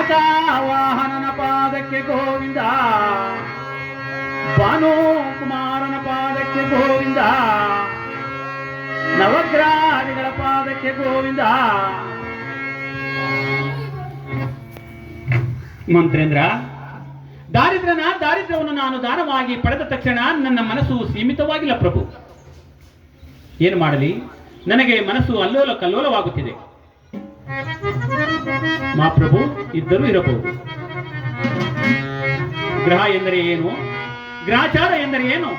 ಶಾಖಾವಾಹನನ ಪಾದಕ್ಕೆ ಗೋವಿಂದ, ಭಾನುಕುಮಾರನ ಪಾದಕ್ಕೆ ಗೋವಿಂದ, ನವಗ್ರಹಾದಿಗಳ ಪಾದಕ್ಕೆ ಗೋವಿಂದ. ಮಂತ್ರೇಂದ್ರ, ದಾರಿದ್ರ್ಯವನ್ನು ನಾನು ದಾನವಾಗಿ ಪಡೆದ ತಕ್ಷಣ ನನ್ನ ಮನಸ್ಸು ಸೀಮಿತವಾಗಿಲ್ಲ ಪ್ರಭು. ಏನು ಮಾಡಲಿ, ನನಗೆ ಮನಸ್ಸು ಅಲ್ಲೋಲ ಕಲ್ಲೋಲವಾಗುತ್ತಿದೆ. ಮಹಾಪ್ರಭು ಇದ್ದರೂ ಇರಬಹುದು. ಗ್ರಹ ಎಂದರೆ ಏನು, ಗ್ರಹಚಾರ ಎಂದರೆ ಏನು,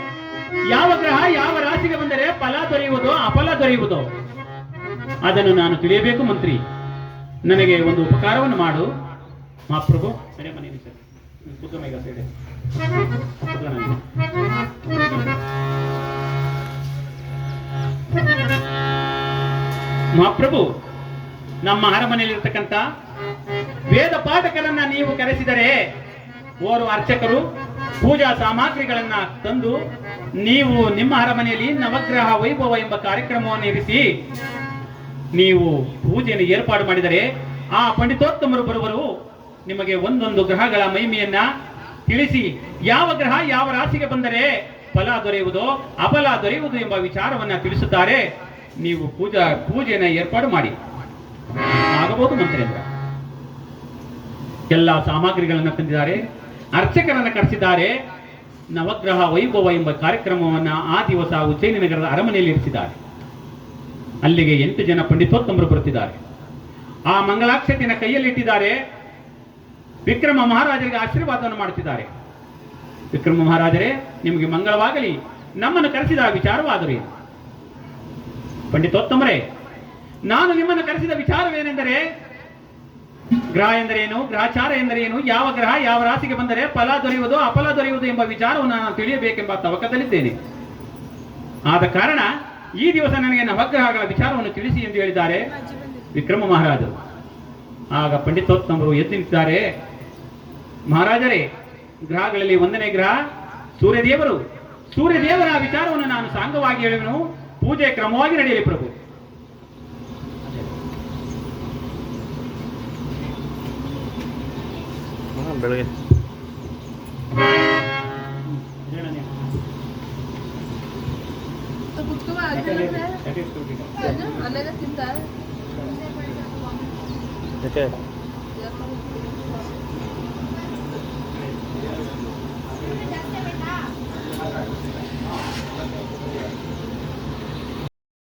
ಯಾವ ಗ್ರಹ ಯಾವ ರಾಶಿಗೆ ಬಂದರೆ ಫಲ ದೊರೆಯುವುದೋ ಅಫಲ ದೊರೆಯುವುದೋ ಅದನ್ನು ನಾನು ತಿಳಿಯಬೇಕು. ಮಂತ್ರಿ, ನನಗೆ ಒಂದು ಉಪಕಾರವನ್ನು ಮಾಡು. ಮಹಾಪ್ರಭು, ಮಹಾಪ್ರಭು, ನಮ್ಮ ಅರಮನೆಯಲ್ಲಿರ್ತಕ್ಕಂಥ ವೇದ ಪಾಠಕರನ್ನ ನೀವು ಕರೆಸಿದರೆ ಓರ್ವ ಅರ್ಚಕರು ಪೂಜಾ ಸಾಮಗ್ರಿಗಳನ್ನ ತಂದು ನೀವು ನಿಮ್ಮ ಅರಮನೆಯಲ್ಲಿ ನವಗ್ರಹ ವೈಭವ ಎಂಬ ಕಾರ್ಯಕ್ರಮವನ್ನು ಇರಿಸಿ ನೀವು ಪೂಜೆಯನ್ನು ಏರ್ಪಾಡು ಮಾಡಿದರೆ ಆ ಪಂಡಿತೋತ್ತಮರು ಬರುವರು ನಿಮಗೆ ಒಂದೊಂದು ಗ್ರಹಗಳ ಮಹಿಮೆಯನ್ನ ತಿಳಿಸಿ ಯಾವ ಗ್ರಹ ಯಾವ ರಾಶಿಗೆ ಬಂದರೆ ಫಲ ದೊರೆಯುವುದೋ ಅಫಲ ದೊರೆಯುವುದು ಎಂಬ ವಿಚಾರವನ್ನ ತಿಳಿಸುತ್ತಾರೆ. ನೀವು ಪೂಜೆಯನ್ನು ಏರ್ಪಾಡು ಮಾಡಿ. ಆಗಬಹುದು ಮಂತ್ರೇಂದ್ರ. ಎಲ್ಲ ಸಾಮಗ್ರಿಗಳನ್ನು ತಂದಿದ್ದಾರೆ, ಅರ್ಚಕರನ್ನು ಕರೆಸಿದ್ದಾರೆ. ನವಗ್ರಹ ವೈಭವ ಎಂಬ ಕಾರ್ಯಕ್ರಮವನ್ನ ಆ ದಿವಸ ಉಜ್ಜಯಿನಿ ನಗರದ ಅರಮನೆಯಲ್ಲಿ ಇರಿಸಿದ್ದಾರೆ. ಅಲ್ಲಿಗೆ 8 ಜನ ಪಂಡಿತೋತ್ತಮರು ಬರುತ್ತಿದ್ದಾರೆ. ಆ ಮಂಗಳಾಕ್ಷತೆಯನ್ನು ಕೈಯಲ್ಲಿಟ್ಟಿದ್ದಾರೆ. ವಿಕ್ರಮ ಮಹಾರಾಜರಿಗೆ ಆಶೀರ್ವಾದವನ್ನು ಮಾಡುತ್ತಿದ್ದಾರೆ. ವಿಕ್ರಮ ಮಹಾರಾಜರೇ, ನಿಮಗೆ ಮಂಗಳವಾಗಲಿ. ನಮ್ಮನ್ನು ಕರೆಸಿದ ವಿಚಾರವಾದರೆ ಪಂಡಿತೋತ್ತಮರೇ, ನಾನು ನಿಮ್ಮನ್ನು ಕರೆಸಿದ ವಿಚಾರವೇನೆಂದರೆ ಗ್ರಹ ಎಂದರೇನು, ಗ್ರಹಚಾರ ಎಂದರೇನು, ಯಾವ ಗ್ರಹ ಯಾವ ರಾಶಿಗೆ ಬಂದರೆ ಫಲ ದೊರೆಯುವುದು ಅಫಲ ದೊರೆಯುವುದು ಎಂಬ ವಿಚಾರವನ್ನು ನಾನು ತಿಳಿಯಬೇಕೆಂಬ ತವಕದಲ್ಲಿದ್ದೇನೆ. ಆದ ಕಾರಣ ಈ ದಿವಸ ನನಗೆ ನವಗ್ರಹಗಳ ವಿಚಾರವನ್ನು ತಿಳಿಸಿ ಎಂದು ಹೇಳಿದ್ದಾರೆ ವಿಕ್ರಮ ಮಹಾರಾಜರು. ಆಗ ಪಂಡಿತೋತ್ತಮರು ಎದ್ದು ನಿಂತಿದ್ದಾರೆ. ಮಹಾರಾಜರೇ, ಗ್ರಹಗಳಲ್ಲಿ 1ನೇ ಗ್ರಹ ಸೂರ್ಯದೇವರು. ಸೂರ್ಯದೇವರ ವಿಚಾರವನ್ನು ನಾನು ಸಾಂಗವಾಗಿ ಹೇಳುವೆನು. ಪೂಜೆ ಕ್ರಮವಾಗಿ ನಡೆಯಲಿ ಪ್ರಭು. ಬೆಳಗ್ಗೆ ತಿಂತ